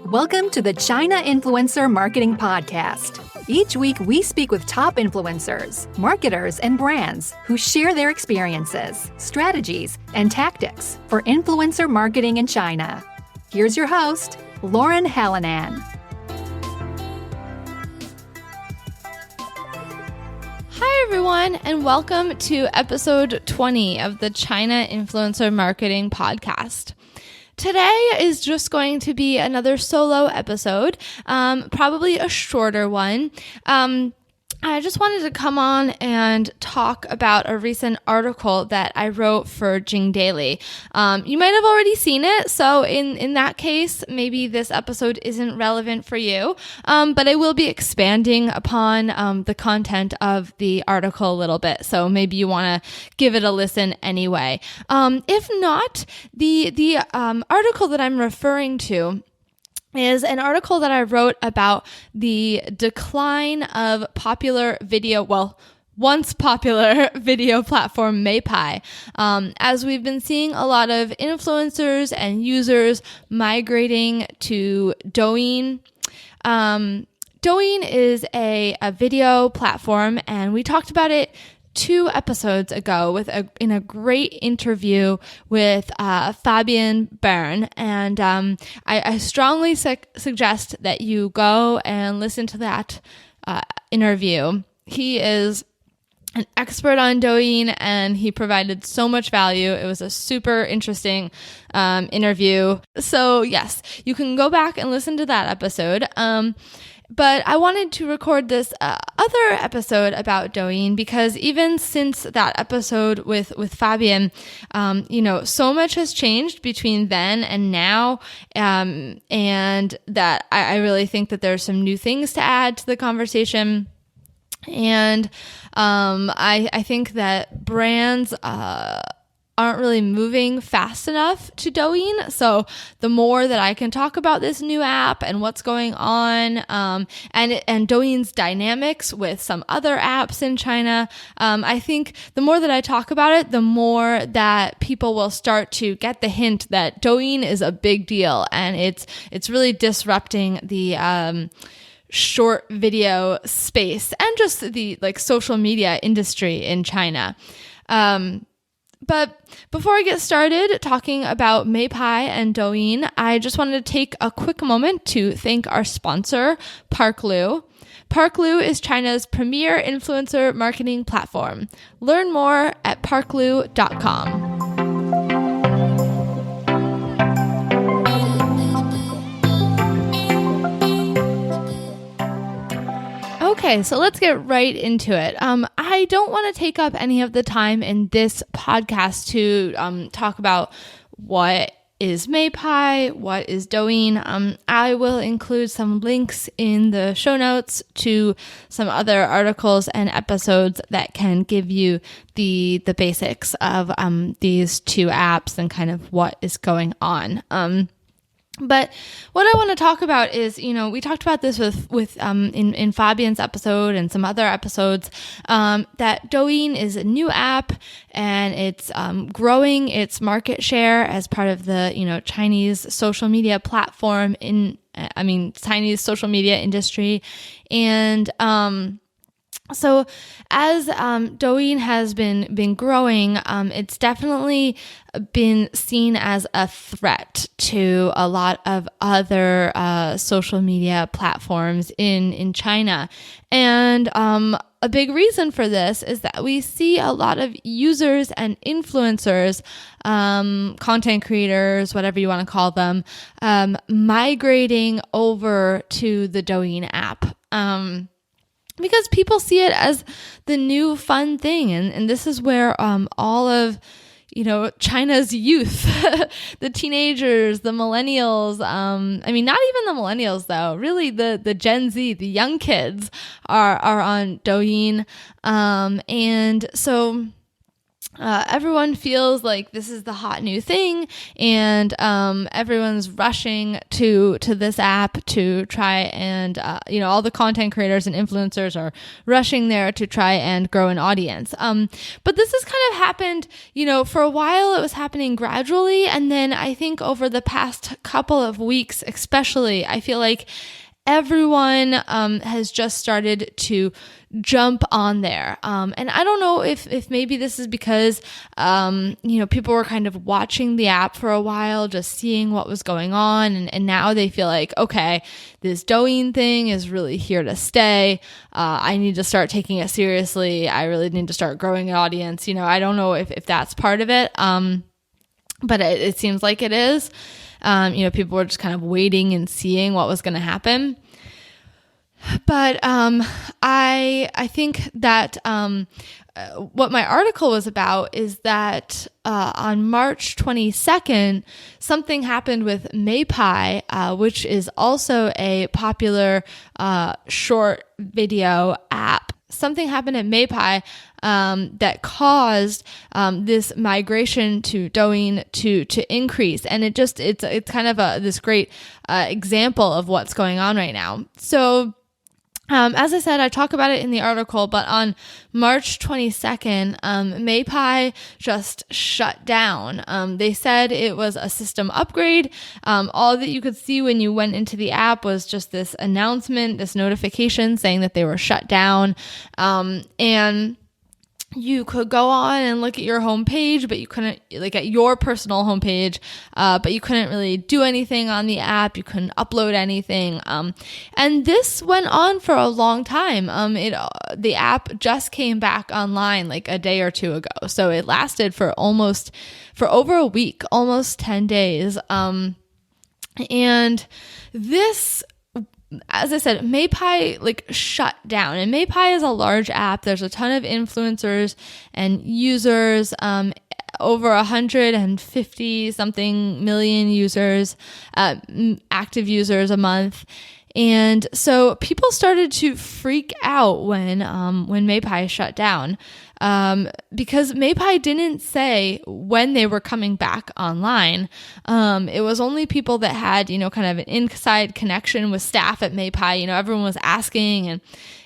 Welcome to the China Influencer Marketing Podcast. Each week, we speak with top influencers, marketers, and brands who share their experiences, strategies, and tactics for influencer marketing in China. Here's your host, Lauren Hallanan. Hi, everyone, and welcome to episode 20 of the China Influencer Marketing Podcast. Today is just going to be another solo episode, probably a shorter one. I just wanted to come on and talk about a recent article that I wrote for Jing Daily. You might have already seen it, so in that case, maybe this episode isn't relevant for you, but I will be expanding upon the content of the article a little bit, so maybe you want to give it a listen anyway. If not, the article that I'm referring to is an article that I wrote about the decline of once popular video platform Meipai. As we've been seeing a lot of influencers and users migrating to Douyin. Douyin is a video platform, and we talked about it 2 episodes ago in a great interview with Fabian Bern, and I strongly suggest that you go and listen to that interview. He is an expert on Douyin, and he provided so much value. It was a super interesting interview. So yes, you can go back and listen to that episode. But I wanted to record this other episode about Douyin because even since that episode with Fabian, so much has changed between then and now, and that I really think that there's some new things to add to the conversation. And I think that brands aren't really moving fast enough to Douyin. So the more that I can talk about this new app and what's going on, and Douyin's dynamics with some other apps in China, I think the more that I talk about it, the more that people will start to get the hint that Douyin is a big deal, and it's really disrupting the short video space and just the social media industry in China. But before I get started talking about Meipai and Douyin, I just wanted to take a quick moment to thank our sponsor, Parklu. Parklu is China's premier influencer marketing platform. Learn more at parklu.com. Okay, so let's get right into it. I don't want to take up any of the time in this podcast to talk about what is Meipai, what is Douyin. I will include some links in the show notes to some other articles and episodes that can give you the basics of these 2 apps and kind of what is going on. But what I want to talk about is, we talked about this in Fabian's episode and some other episodes, that Douyin is a new app and it's growing its market share as part of the, Chinese social media platform Chinese social media industry. And, so as Douyin has been growing, it's definitely been seen as a threat to a lot of other social media platforms in China. And a big reason for this is that we see a lot of users and influencers, content creators, whatever you want to call them, migrating over to the Douyin app. Because people see it as the new fun thing. And this is where all of, China's youth, the teenagers, the millennials, not even the millennials though, really the Gen Z, the young kids are on Douyin. And so everyone feels like this is the hot new thing, and everyone's rushing to this app to try and all the content creators and influencers are rushing there to try and grow an audience. But this has kind of happened, for a while. It was happening gradually, and then I think over the past couple of weeks, especially, I feel like everyone has just started to jump on there. And I don't know if maybe this is because, people were kind of watching the app for a while, just seeing what was going on. And now they feel like, okay, this Douyin thing is really here to stay. I need to start taking it seriously. I really need to start growing an audience. I don't know if that's part of it. But it seems like it is. People were just kind of waiting and seeing what was going to happen. But I think that what my article was about is that on March 22nd, something happened with Meipai, which is also a popular short video app. Something happened at Meipai that caused this migration to Douyin to increase, and it's kind of this great example of what's going on right now. So, as I said, I talk about it in the article, but on March 22nd, Meipai just shut down. They said it was a system upgrade. All that you could see when you went into the app was just this announcement, this notification saying that they were shut down. And you could go on and look at your homepage, but you couldn't, like at your personal homepage, but you couldn't really do anything on the app. You couldn't upload anything. And this went on for a long time. The app just came back online like a day or two ago. So it lasted for over a week, almost 10 days. And this, as I said, Meipai shut down, and Meipai is a large app. There's a ton of influencers and users, over 150 something million users, active users a month. And so people started to freak out when Meipai shut down, because Meipai didn't say when they were coming back online. It was only people that had, kind of an inside connection with staff at Meipai. Everyone was asking,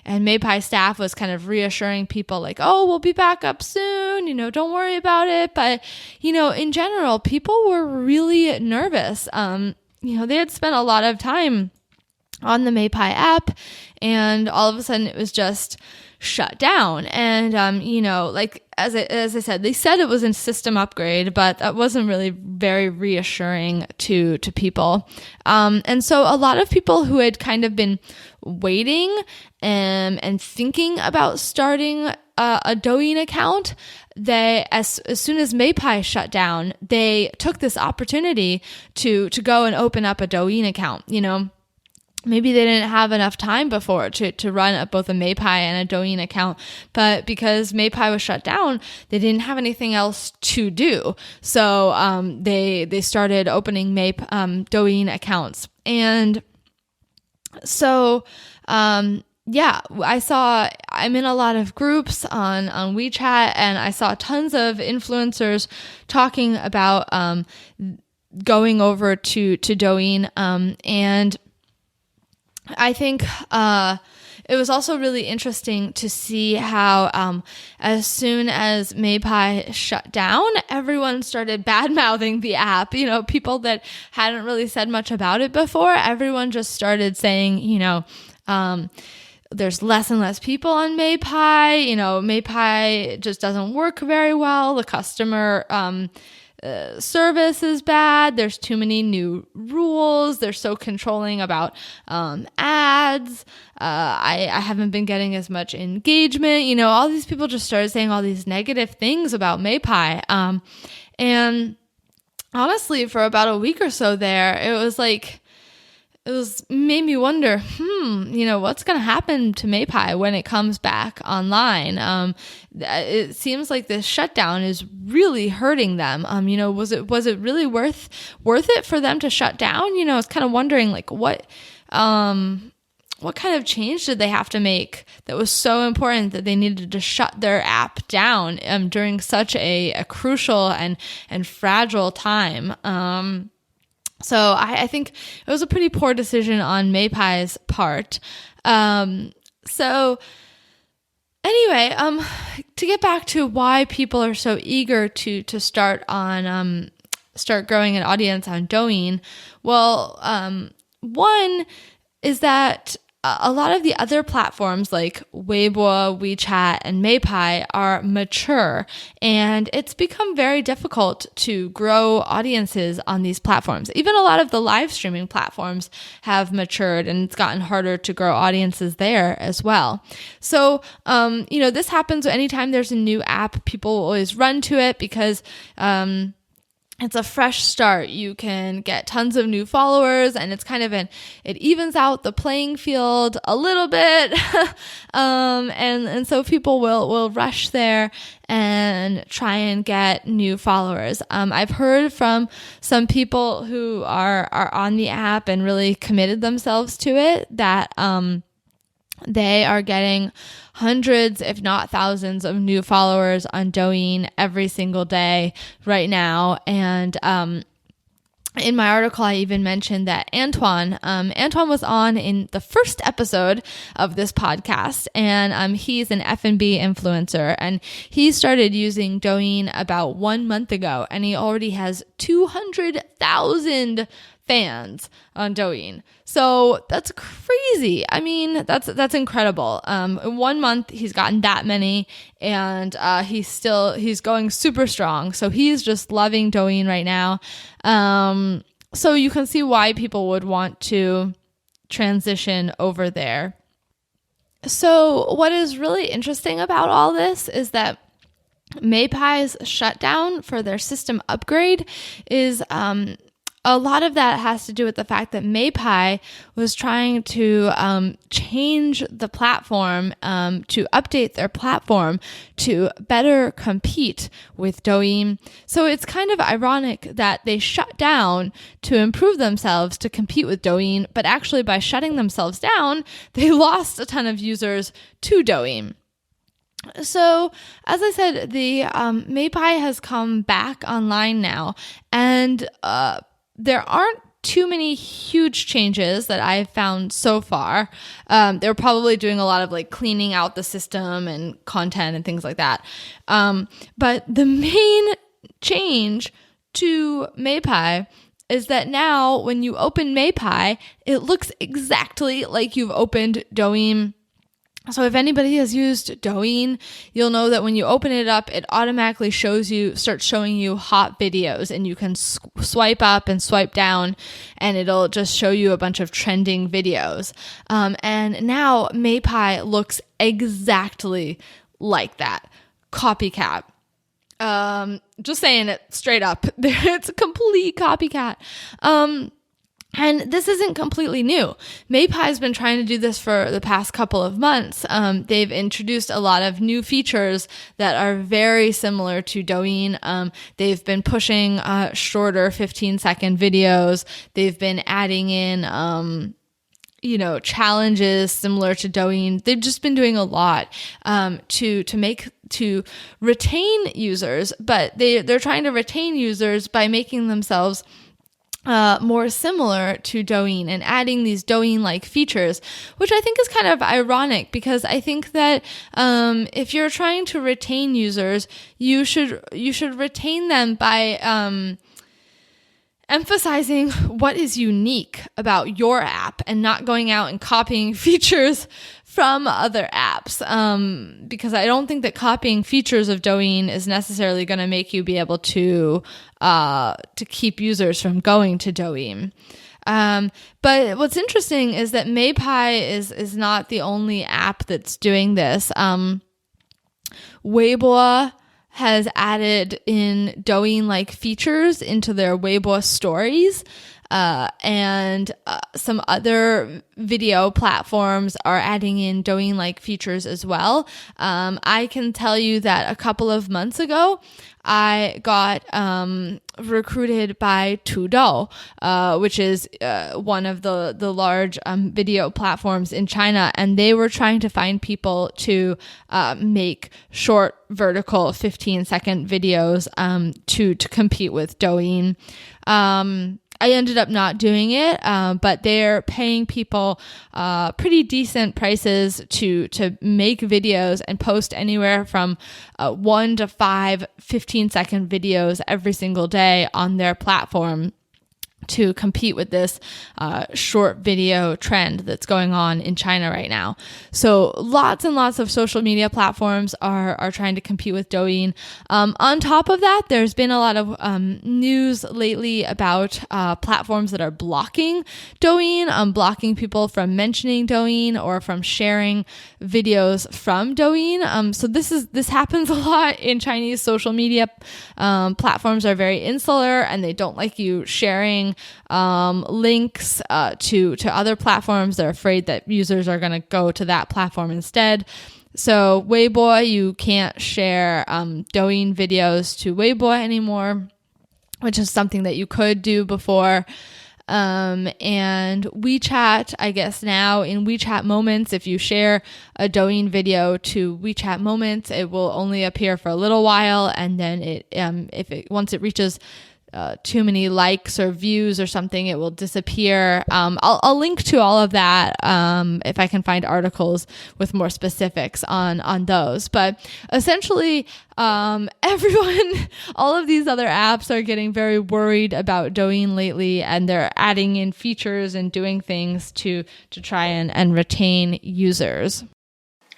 and Meipai staff was kind of reassuring people like, oh, we'll be back up soon, don't worry about it. But, in general, people were really nervous. They had spent a lot of time on the Meipai app, and all of a sudden it was just shut down. And, as I said, they said it was a system upgrade, but that wasn't really very reassuring to people. And so a lot of people who had kind of been waiting and thinking about starting a Douyin account, they, as soon as Meipai shut down, they took this opportunity to go and open up a Douyin account. Maybe they didn't have enough time before to run both a Meipai and a Douyin account, but because Meipai was shut down, they didn't have anything else to do. So they started opening Douyin accounts. And so I'm in a lot of groups on WeChat, and I saw tons of influencers talking about going over to Douyin, and I think it was also really interesting to see how as soon as Meipai shut down, everyone started bad-mouthing the app. People that hadn't really said much about it before, everyone just started saying, there's less and less people on Meipai. Meipai just doesn't work very well. The customer service is bad. There's too many new rules. They're so controlling about ads. I haven't been getting as much engagement. All these people just started saying all these negative things about Meipai. And honestly, for about a week or so there, made me wonder, what's going to happen to Meipai when it comes back online? It seems like this shutdown is really hurting them. Was it really worth it for them to shut down? I was kind of wondering, what kind of change did they have to make that was so important that they needed to shut their app down during such a crucial and fragile time? So I think it was a pretty poor decision on Meipai's part. So anyway, to get back to why people are so eager to start growing an audience on Douyin, well, one is that a lot of the other platforms like Weibo, WeChat, and Meipai are mature, and it's become very difficult to grow audiences on these platforms. Even a lot of the live streaming platforms have matured, and it's gotten harder to grow audiences there as well. So, this happens anytime there's a new app. People always run to it because it's a fresh start. You can get tons of new followers, and it's kind of it evens out the playing field a little bit. And so people will rush there and try and get new followers. I've heard from some people who are on the app and really committed themselves to it that they are getting hundreds, if not thousands, of new followers on Douyin every single day right now. And in my article, I even mentioned that Antoine was on in the first episode of this podcast, and he's an F&B influencer, and he started using Douyin about 1 month ago, and he already has 200,000 fans on Douyin. So that's crazy. I mean, that's incredible. In 1 month, he's gotten that many, and he's going super strong. So he's just loving Douyin right now. So you can see why people would want to transition over there. So what is really interesting about all this is that Meipai's shutdown for their system upgrade is a lot of that has to do with the fact that Meipai was trying to change the platform, to update their platform to better compete with Douyin. So it's kind of ironic that they shut down to improve themselves to compete with Douyin, but actually by shutting themselves down, they lost a ton of users to Douyin. So, as I said, the Meipai has come back online now, and there aren't too many huge changes that I've found so far. They're probably doing a lot of like cleaning out the system and content and things like that. But the main change to Meipai is that now when you open Meipai, it looks exactly like you've opened Douyin. So if anybody has used Douyin, you'll know that when you open it up, it automatically starts showing you hot videos, and you can swipe up and swipe down, and it'll just show you a bunch of trending videos. And now Meipai looks exactly like that. Copycat. Just saying it straight up. It's a complete copycat. And this isn't completely new. Meipai's been trying to do this for the past couple of months. They've introduced a lot of new features that are very similar to Douyin. They've been pushing shorter 15-second videos. They've been adding in challenges similar to Douyin. They've just been doing a lot to retain users, but they're trying to retain users by making themselves more similar to Douyin and adding these Douyin-like features, which I think is kind of ironic because I think that if you're trying to retain users, you should retain them by emphasizing what is unique about your app and not going out and copying features from other apps, because I don't think that copying features of Douyin is necessarily going to make you be able to keep users from going to Douyin. But what's interesting is that Meipai is not the only app that's doing this. Weibo has added in Douyin-like features into their Weibo stories. and some other video platforms are adding in Douyin-like features as well. I can tell you that a couple of months ago, I got recruited by Tudou, which is one of the large video platforms in China, and they were trying to find people to make short vertical 15-second videos to compete with Douyin. I ended up not doing it, but they're paying people pretty decent prices to make videos and post anywhere from 1 to 5 15-second videos every single day on their platform to compete with this short video trend that's going on in China right now. So lots and lots of social media platforms are trying to compete with Douyin. On top of that, there's been a lot of news lately about platforms that are blocking Douyin, blocking people from mentioning Douyin or from sharing videos from Douyin. So this happens a lot in Chinese social media. Platforms are very insular and they don't like you sharing links to other platforms. They're afraid that users are going to go to that platform instead. So Weibo, you can't share Douyin videos to Weibo anymore, which is something that you could do before. And WeChat, I guess now in WeChat Moments, if you share a Douyin video to WeChat Moments, it will only appear for a little while, and then once it reaches too many likes or views or something, it will disappear. I'll link to all of that if I can find articles with more specifics on those. But essentially, everyone, all of these other apps are getting very worried about Douyin lately, and they're adding in features and doing things to try and retain users.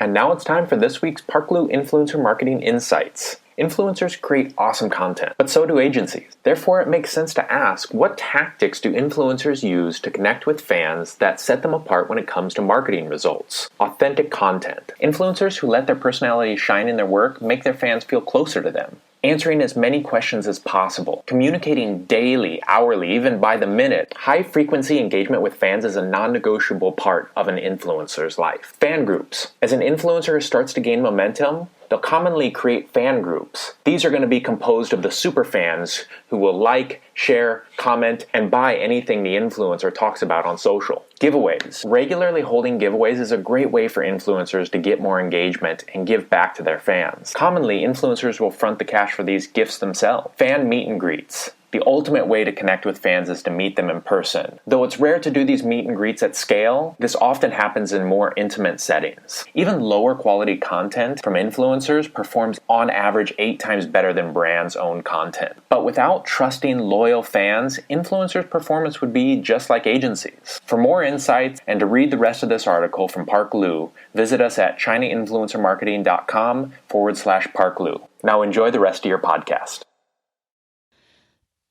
And now it's time for this week's Parklu Influencer Marketing Insights. Influencers create awesome content, but so do agencies. Therefore, it makes sense to ask, what tactics do influencers use to connect with fans that set them apart when it comes to marketing results? Authentic content. Influencers who let their personality shine in their work make their fans feel closer to them. Answering as many questions as possible, communicating daily, hourly, even by the minute. High-frequency engagement with fans is a non-negotiable part of an influencer's life. Fan groups. As an influencer starts to gain momentum, they'll commonly create fan groups. These are going to be composed of the super fans who will like, share, comment, and buy anything the influencer talks about on social. Giveaways. Regularly holding giveaways is a great way for influencers to get more engagement and give back to their fans. Commonly, influencers will front the cash for these gifts themselves. Fan meet and greets. The ultimate way to connect with fans is to meet them in person. Though it's rare to do these meet and greets at scale, this often happens in more intimate settings. Even lower quality content from influencers performs on average 8 times better than brands' own content. But without trusting, loyal fans, influencers' performance would be just like agencies. For more insights and to read the rest of this article from Parklu, visit us at chinainfluencermarketing.com/Parklu. Now enjoy the rest of your podcast.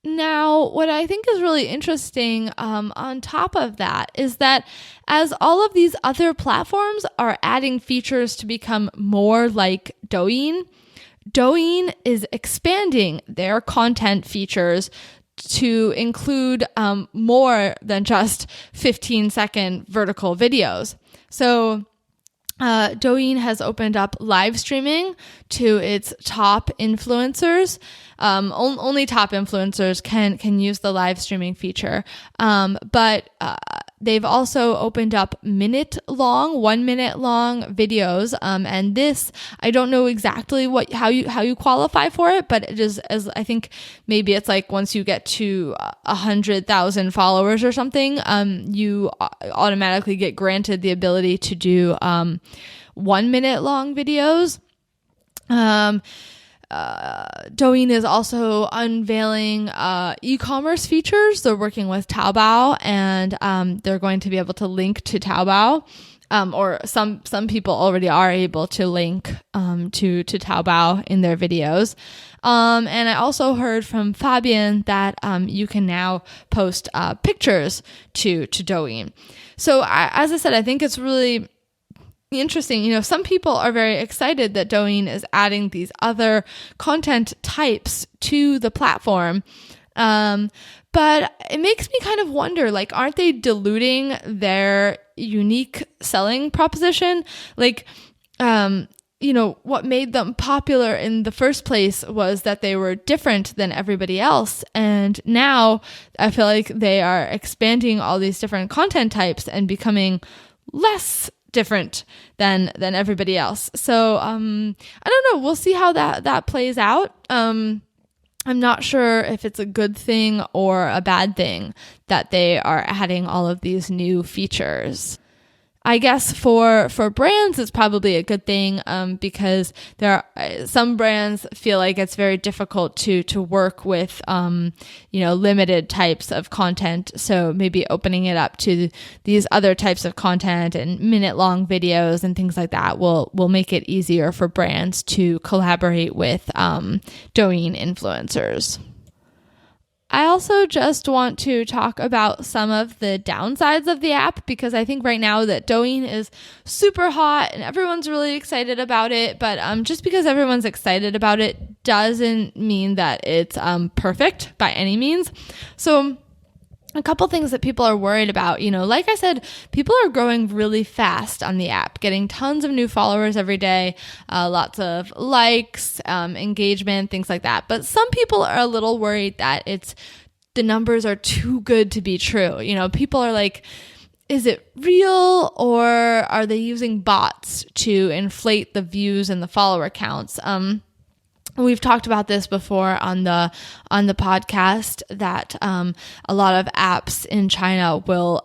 Now, what I think is really interesting on top of that is that as all of these other platforms are adding features to become more like Douyin, Douyin is expanding their content features to include more than just 15-second vertical videos. So Douyin has opened up live streaming to its top influencers. Only top influencers can use the live streaming feature. But they've also opened up 1 minute long videos. And this, I don't know exactly how you qualify for it, but it is, as I think maybe it's like once you get to 100,000 followers or something, you automatically get granted the ability to do 1 minute long videos. Douyin is also unveiling e-commerce features. They're working with Taobao, and they're going to be able to link to Taobao. Or some people already are able to link to Taobao in their videos. And I also heard from Fabian that you can now post pictures to Douyin. So as I said, I think it's really interesting. You know, some people are very excited that Douyin is adding these other content types to the platform. But it makes me kind of wonder, like, aren't they diluting their unique selling proposition? Like, what made them popular in the first place was that they were different than everybody else. And now I feel like they are expanding all these different content types and becoming less different than everybody else. So I don't know. We'll see how that plays out. I'm not sure if it's a good thing or a bad thing that they are adding all of these new features. I guess for brands, it's probably a good thing because there are some brands feel like it's very difficult to work with limited types of content. So maybe opening it up to these other types of content and minute-long videos and things like that will make it easier for brands to collaborate with Douyin influencers. I also just want to talk about some of the downsides of the app, because I think right now that Douyin is super hot and everyone's really excited about it. But just because everyone's excited about it doesn't mean that it's perfect by any means. So a couple things that people are worried about, like I said, people are growing really fast on the app, getting tons of new followers every day, lots of likes, engagement, things like that. But some people are a little worried that the numbers are too good to be true. People are like, is it real, or are they using bots to inflate the views and the follower counts? We've talked about this before on the podcast that a lot of apps in China will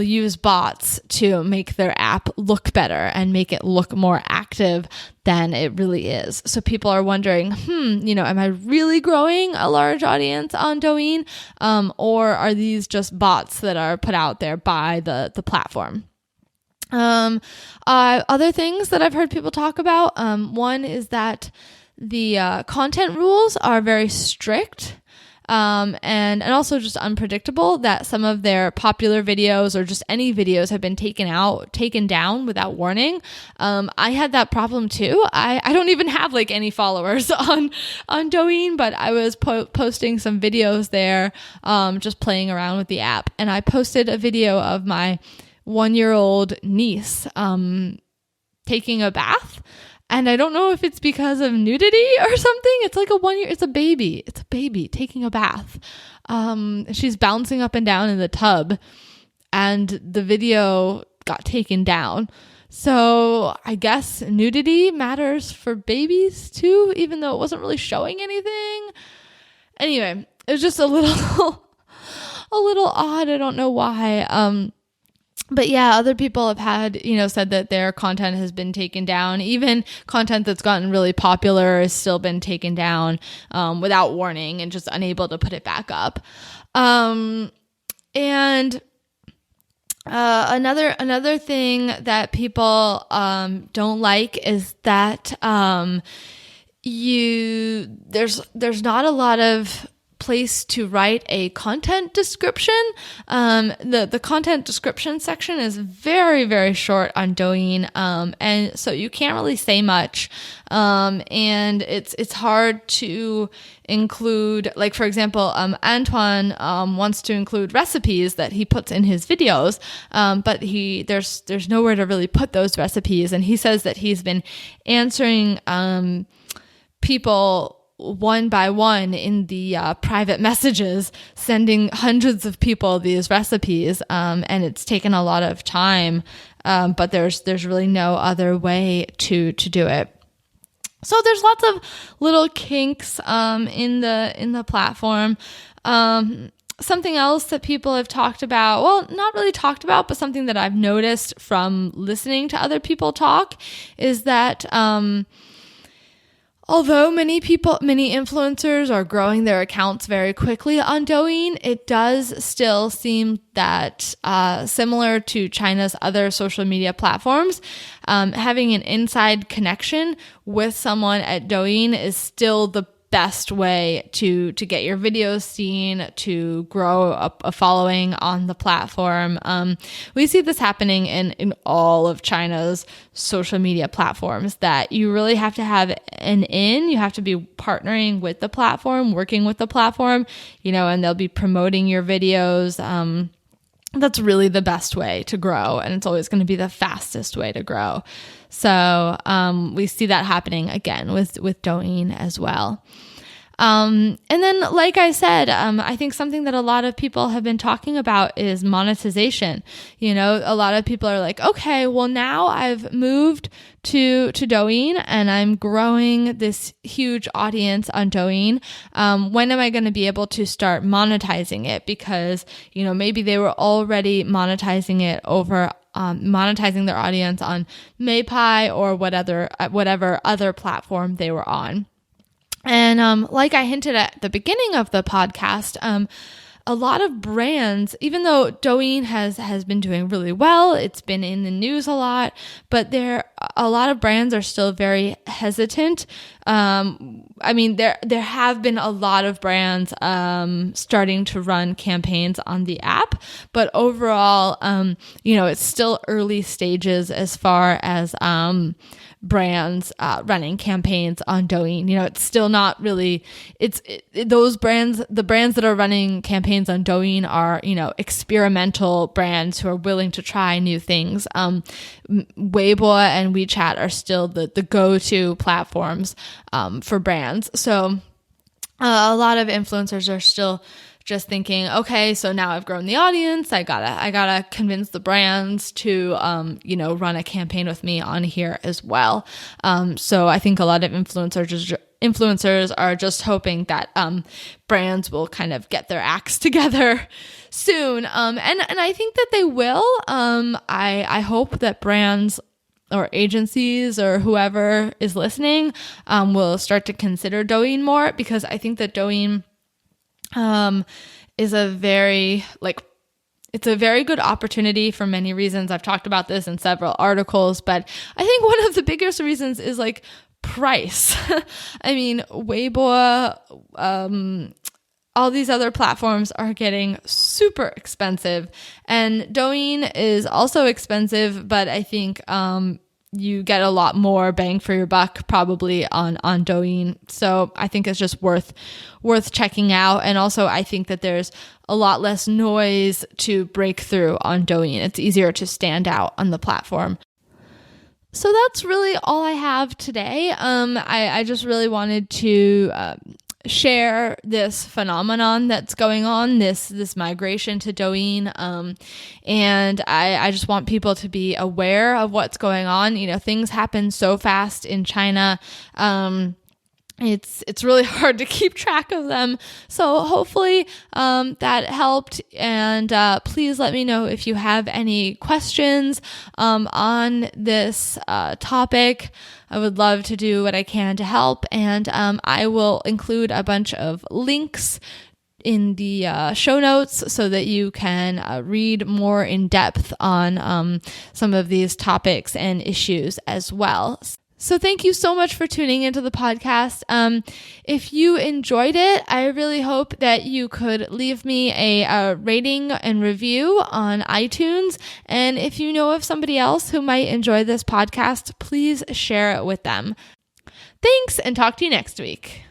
use bots to make their app look better and make it look more active than it really is. So people are wondering, am I really growing a large audience on Douyin, or are these just bots that are put out there by the platform? Other things that I've heard people talk about, one is that the content rules are very strict, and also just unpredictable, that some of their popular videos or just any videos have been taken down without warning. I had that problem too. I don't even have like any followers on Douyin, but I was posting some videos there, just playing around with the app, and I posted a video of my 1-year-old niece taking a bath, and I don't know if it's because of nudity or something. It's like it's a baby taking a bath. She's bouncing up and down in the tub, and the video got taken down. So I guess nudity matters for babies too, even though it wasn't really showing anything. Anyway, it was just a little odd. I don't know why. But yeah, other people have had, said that their content has been taken down. Even content that's gotten really popular has still been taken down without warning and just unable to put it back up. And another thing that people don't like is that there's not a lot of place to write a content description. The content description section is very, very short on Douyin, and so you can't really say much. And it's hard to include, like, for example, Antoine wants to include recipes that he puts in his videos, but there's nowhere to really put those recipes, and he says that he's been answering people one by one in the private messages, sending hundreds of people these recipes, and it's taken a lot of time, but there's really no other way to do it. So there's lots of little kinks in the platform. Something else that people have talked about, well, not really talked about, but something that I've noticed from listening to other people talk, is that although many influencers are growing their accounts very quickly on Douyin, it does still seem that similar to China's other social media platforms, having an inside connection with someone at Douyin is still the best way to get your videos seen, to grow a following on the platform. We see this happening in all of China's social media platforms, that you really have to have you have to be partnering with the platform, working with the platform, and they'll be promoting your videos. That's really the best way to grow, and it's always going to be the fastest way to grow. So we see that happening again with Douyin as well. And then, like I said, I think something that a lot of people have been talking about is monetization. A lot of people are like, okay, well, now I've moved to Douyin and I'm growing this huge audience on Douyin. When am I going to be able to start monetizing it? Because, maybe they were already monetizing it over monetizing their audience on Meipai or whatever other platform they were on. And like I hinted at the beginning of the podcast, a lot of brands, even though Douyin has been doing really well, it's been in the news a lot, but a lot of brands are still very hesitant. There have been a lot of brands starting to run campaigns on the app, but overall, it's still early stages as far as brands running campaigns on Douyin. It's still not really, those brands, the brands that are running campaigns on Douyin are, experimental brands who are willing to try new things. Weibo and WeChat are still the go-to platforms for brands. So a lot of influencers are still just thinking, okay, so now I've grown the audience. I gotta convince the brands to, run a campaign with me on here as well. So I think a lot of influencers are just hoping that brands will kind of get their acts together soon. And I think that they will. I hope that brands or agencies or whoever is listening will start to consider Douyin more, because I think that Douyin is it's a very good opportunity for many reasons. I've talked about this in several articles, but I think one of the biggest reasons is price. Weibo, all these other platforms are getting super expensive, and Douyin is also expensive, but I think you get a lot more bang for your buck probably on Douyin. So I think it's just worth checking out. And also I think that there's a lot less noise to break through on Douyin. It's easier to stand out on the platform. So that's really all I have today. I just really wanted to share this phenomenon that's going on, this migration to Douyin, and I just want people to be aware of what's going on. Things happen so fast in China. It's really hard to keep track of them. So hopefully that helped. And please let me know if you have any questions on this topic. I would love to do what I can to help. And I will include a bunch of links in the show notes so that you can read more in depth on some of these topics and issues as well. So thank you so much for tuning into the podcast. If you enjoyed it, I really hope that you could leave me a rating and review on iTunes. And if you know of somebody else who might enjoy this podcast, please share it with them. Thanks, and talk to you next week.